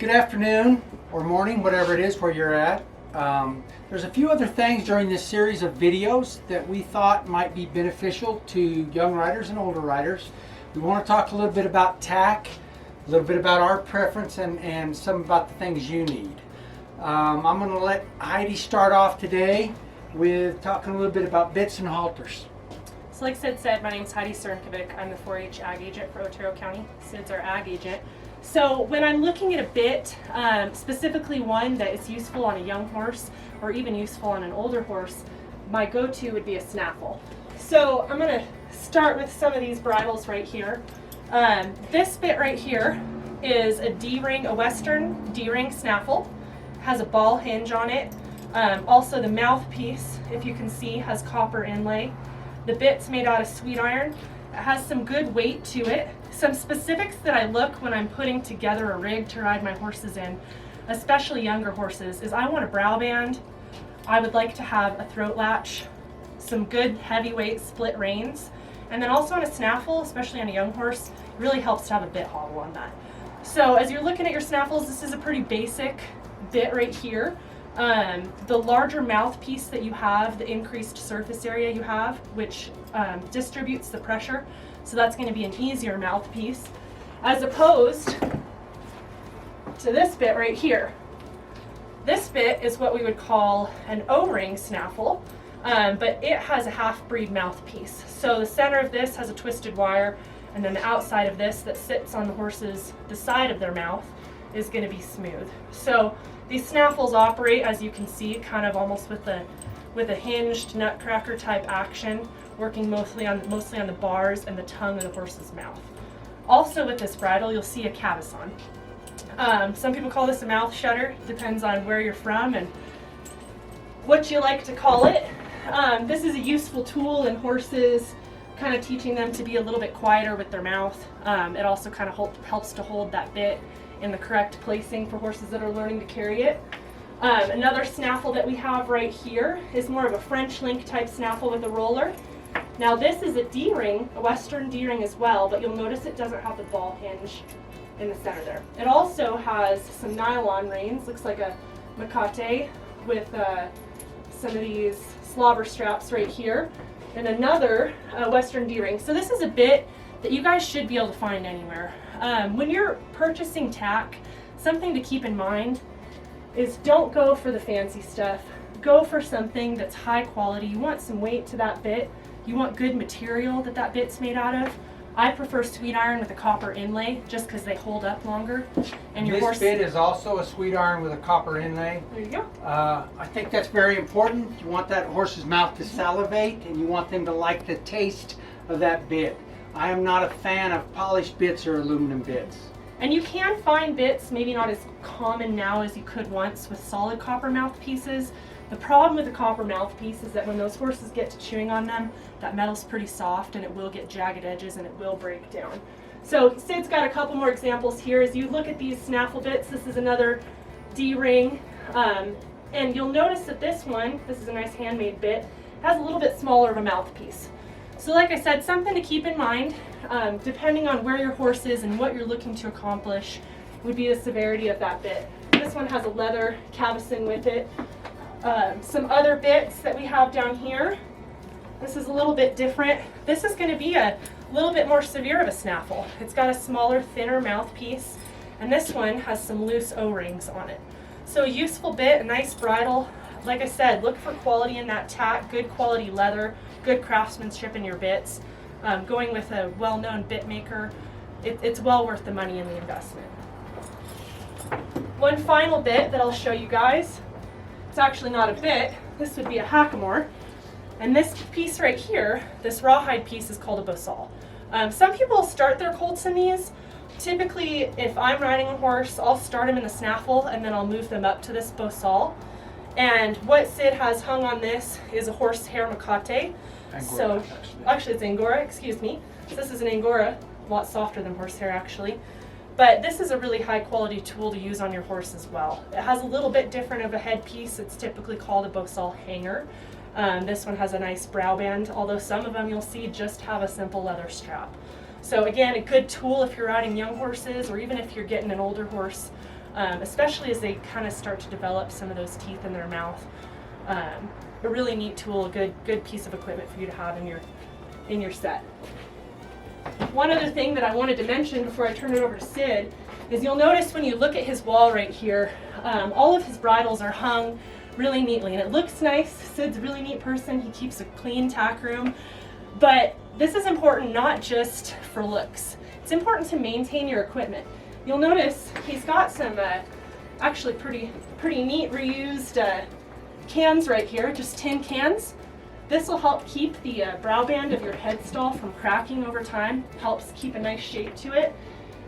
good afternoon or morning, whatever it is where you're at. There's a few other things during this series of videos that we thought might be beneficial to young riders and older riders. We want to talk a little bit about tack, a little bit about our preference, and some about the things you need. I'm going to let Heidi start off today with talking a little bit about bits and halters. So like Sid said, my name is Heidi Cernkovic. I'm the 4-H ag agent for Otero County. Sid's our ag agent. So when I'm looking at a bit, specifically one that is useful on a young horse or even useful on an older horse, my go-to would be a snaffle. So I'm going to start with some of these bridles right here. This bit right here is a D-ring, a Western D-ring snaffle. Has a ball hinge on it. Also the mouthpiece, if you can see, has copper inlay. The bit's made out of sweet iron. It has some good weight to it. Some specifics that I look when I'm putting together a rig to ride my horses in, especially younger horses, is I want a brow band. I would like to have a throat latch, some good heavyweight split reins, and then also on a snaffle, especially on a young horse, it really helps to have a bit hobble on that. So as you're looking at your snaffles, this is a pretty basic bit right here. The larger mouthpiece that you have, the increased surface area you have, which distributes the pressure, so that's going to be an easier mouthpiece, as opposed to this bit right here. This bit is what we would call an O-ring snaffle, but it has a half-breed mouthpiece. So the center of this has a twisted wire, and then the outside of this that sits on the horse's, the side of their mouth, is going to be smooth. So these snaffles operate, as you can see, kind of almost with a hinged nutcracker type action, working mostly on the bars and the tongue of the horse's mouth. Also with this bridle, you'll see a cavesson. Some people call this a mouth shutter, depends on where you're from and what you like to call it. This is a useful tool in horses, kind of teaching them to be a little bit quieter with their mouth. It also kind of helps to hold that bit in the correct placing for horses that are learning to carry it. Another snaffle that we have right here is more of a French link type snaffle with a roller. Now this is a D-ring, a Western D-ring as well, but you'll notice it doesn't have the ball hinge in the center there. It also has some nylon reins, looks like a Makate, with some of these slobber straps right here, and another Western D-ring. So this is a bit that you guys should be able to find anywhere. When you're purchasing tack, something to keep in mind is don't go for the fancy stuff. Go for something that's high quality. You want some weight to that bit. You want good material that bit's made out of. I prefer sweet iron with a copper inlay just because they hold up longer. And your This bit is also a sweet iron with a copper inlay. There you go. I think that's very important. You want that horse's mouth to salivate, and you want them to like the taste of that bit. I am not a fan of polished bits or aluminum bits. And you can find bits, maybe not as common now as you could once, with solid copper mouthpieces. The problem with the copper mouthpiece is that when those horses get to chewing on them, that metal's pretty soft and it will get jagged edges and it will break down. So Sid's got a couple more examples here. As you look at these snaffle bits, this is another D-ring. And you'll notice that this is a nice handmade bit, has a little bit smaller of a mouthpiece. So like I said, something to keep in mind, depending on where your horse is and what you're looking to accomplish, would be the severity of that bit. This one has a leather cavesson with it. Some other bits that we have down here, this is a little bit different. This is going to be a little bit more severe of a snaffle. It's got a smaller, thinner mouthpiece, and this one has some loose O-rings on it. So a useful bit, a nice bridle. Like I said, look for quality in that tack, good quality leather, good craftsmanship in your bits. Going with a well-known bit maker, it's well worth the money and the investment. One final bit that I'll show you guys. It's actually not a bit. This would be a hackamore. And this piece right here, this rawhide piece, is called a bosal. Some people start their colts in these. Typically, if I'm riding a horse, I'll start them in the snaffle and then I'll move them up to this bosal. And what Sid has hung on this is a horsehair Makate. Angora, Actually it's Angora, excuse me. So this is an Angora, a lot softer than horsehair actually. But this is a really high quality tool to use on your horse as well. It has a little bit different of a headpiece. It's typically called a bosal hanger. This one has a nice brow band, although some of them you'll see just have a simple leather strap. So again, a good tool if you're riding young horses or even if you're getting an older horse especially as they kind of start to develop some of those teeth in their mouth. A really neat tool, a good piece of equipment for you to have in your set. One other thing that I wanted to mention before I turn it over to Sid is you'll notice when you look at his wall right here, all of his bridles are hung really neatly, and it looks nice. Sid's a really neat person. He keeps a clean tack room, but this is important not just for looks. It's important to maintain your equipment. You'll notice he's got some actually pretty neat reused cans right here, just tin cans. This will help keep the brow band of your head stall from cracking over time, helps keep a nice shape to it.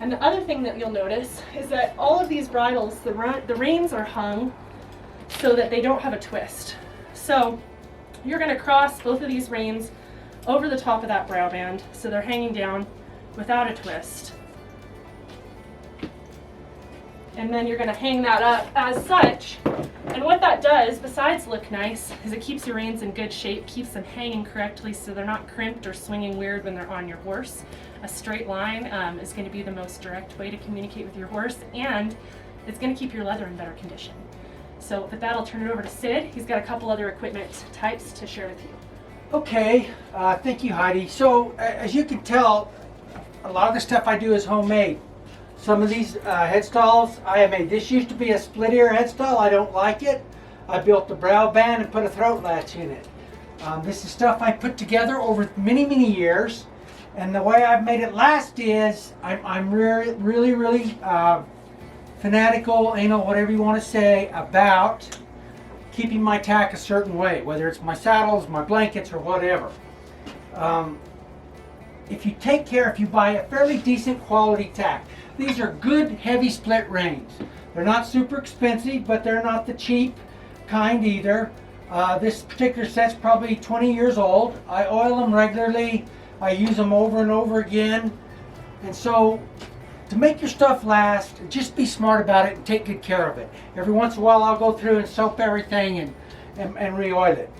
And the other thing that you'll notice is that all of these bridles, the reins are hung so that they don't have a twist. So you're going to cross both of these reins over the top of that brow band so they're hanging down without a twist. And then you're going to hang that up as such. And what that does, besides look nice, is it keeps your reins in good shape, keeps them hanging correctly so they're not crimped or swinging weird when they're on your horse. A straight line is going to be the most direct way to communicate with your horse, and it's going to keep your leather in better condition. So with that, I'll turn it over to Sid. He's got a couple other equipment types to share with you. Okay, thank you, Heidi. So as you can tell, a lot of the stuff I do is homemade. Some of these head stalls I have made. This used to be a split ear head stall. I don't like it. I built the brow band and put a throat latch in it. This is stuff I put together over many years. And the way I've made it last is I'm really fanatical, anal, whatever you want to say, about keeping my tack a certain way, whether it's my saddles, my blankets, or whatever. If you buy a fairly decent quality tack, these are good heavy split reins. They're not super expensive, but they're not the cheap kind either. This particular set's probably 20 years old. I oil them regularly. I use them over and over again. And so to make your stuff last, just be smart about it and take good care of it. Every once in a while I'll go through and soap everything and re-oil it.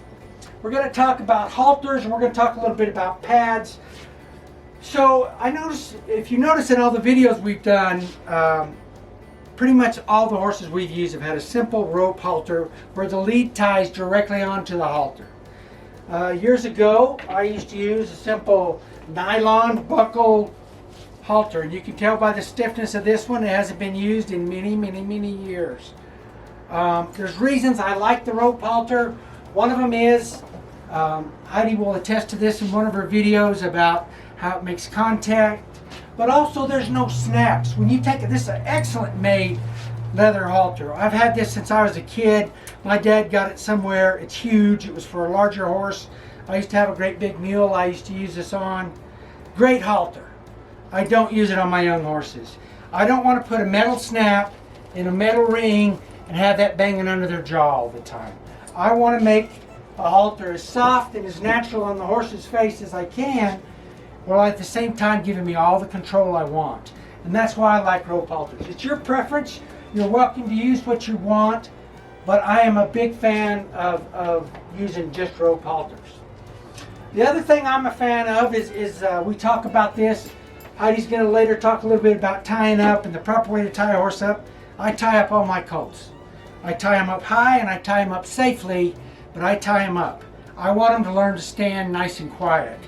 We're going to talk about halters, and we're going to talk a little bit about pads. So I noticed, if you notice in all the videos we've done, pretty much all the horses we've used have had a simple rope halter where the lead ties directly onto the halter. Years ago, I used to use a simple nylon buckle halter, and you can tell by the stiffness of this one, it hasn't been used in many years. There's reasons I like the rope halter. One of them is, Heidi will attest to this in one of her videos about how it makes contact, but also there's no snaps. When you take it, this is an excellent made leather halter. I've had this since I was a kid. My dad got it somewhere. It's huge. It was for a larger horse. I used to have a great big mule I used to use this on. Great halter. I don't use it on my young horses. I don't want to put a metal snap in a metal ring and have that banging under their jaw all the time. I want to make a halter as soft and as natural on the horse's face as I can, while at the same time giving me all the control I want. And that's why I like rope halters. It's your preference. You're welcome to use what you want, but I am a big fan of using just rope halters. The other thing I'm a fan of is we talk about this. Heidi's going to later talk a little bit about tying up and the proper way to tie a horse up. I tie up all my colts. I tie them up high and I tie them up safely, but I tie them up. I want them to learn to stand nice and quiet.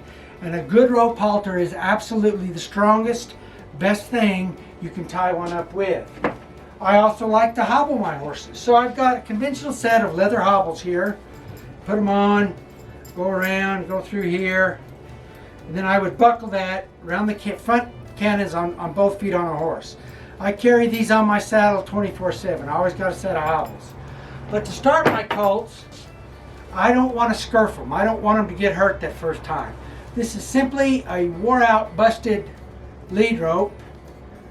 And a good rope halter is absolutely the strongest, best thing you can tie one up with. I also like to hobble my horses. So I've got a conventional set of leather hobbles here. Put them on, go around, go through here. And then I would buckle that around the front cannons on both feet on a horse. I carry these on my saddle 24/7. I always got a set of hobbles. But to start my colts, I don't want to scurf them. I don't want them to get hurt that first time. This is simply a wore out, busted lead rope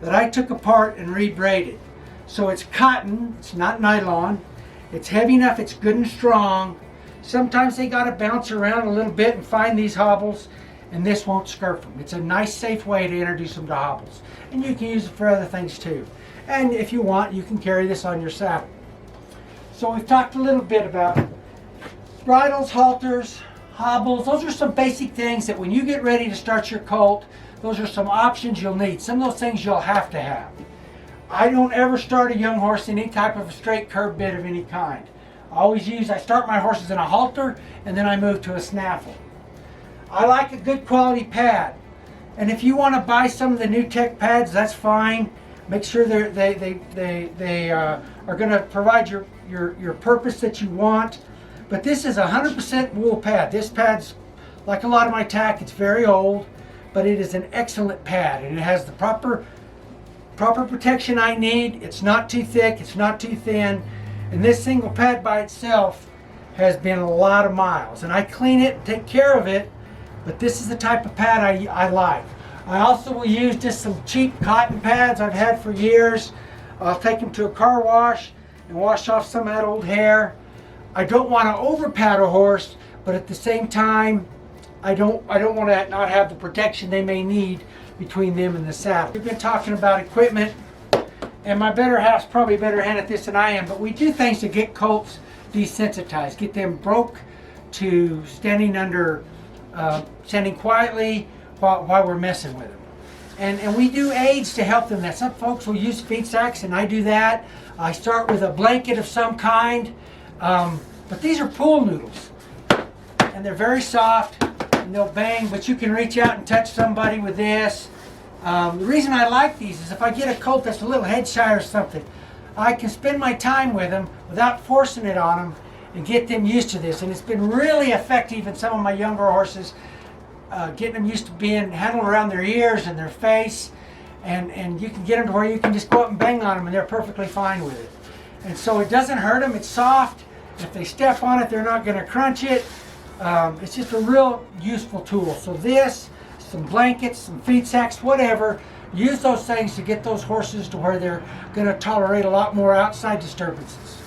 that I took apart and rebraided. So it's cotton, it's not nylon. It's heavy enough, it's good and strong. Sometimes they got to bounce around a little bit and find these hobbles, and this won't scurf them. It's a nice, safe way to introduce them to hobbles. And you can use it for other things too. And if you want, you can carry this on your saddle. So we've talked a little bit about bridles, halters, hobbles. Those are some basic things that when you get ready to start your colt, those are some options you'll need. Some of those things you'll have to have. I don't ever start a young horse in any type of a straight curve bit of any kind. I start my horses in a halter and then I move to a snaffle. I like a good quality pad. And if you want to buy some of the new tech pads, that's fine. Make sure they are going to provide your purpose that you want. But this is a 100% wool pad. This pad's like a lot of my tack. It's very old, but it is an excellent pad, and it has the proper protection I need. It's not too thick. It's not too thin. And this single pad by itself has been a lot of miles. And I clean it, take care of it. But this is the type of pad I like. I also will use just some cheap cotton pads I've had for years. I'll take them to a car wash and wash off some of that old hair. I don't want to over pad a horse, but at the same time, I don't want to not have the protection they may need between them and the saddle. We've been talking about equipment, and my better half's probably a better hand at this than I am, but we do things to get colts desensitized, get them broke to standing quietly while we're messing with them. And we do aids to help them. Some folks will use feed sacks, and I do that. I start with a blanket of some kind, but these are pool noodles, and they're very soft, and they'll bang, but you can reach out and touch somebody with this. The reason I like these is if I get a colt that's a little head shy or something, I can spend my time with them without forcing it on them and get them used to this. And it's been really effective in some of my younger horses, getting them used to being handled around their ears and their face, and you can get them to where you can just go up and bang on them and they're perfectly fine with it. And so it doesn't hurt them, it's soft. If they step on it, they're not going to crunch it. It's just a real useful tool. So this, some blankets, some feed sacks, whatever, use those things to get those horses to where they're going to tolerate a lot more outside disturbances.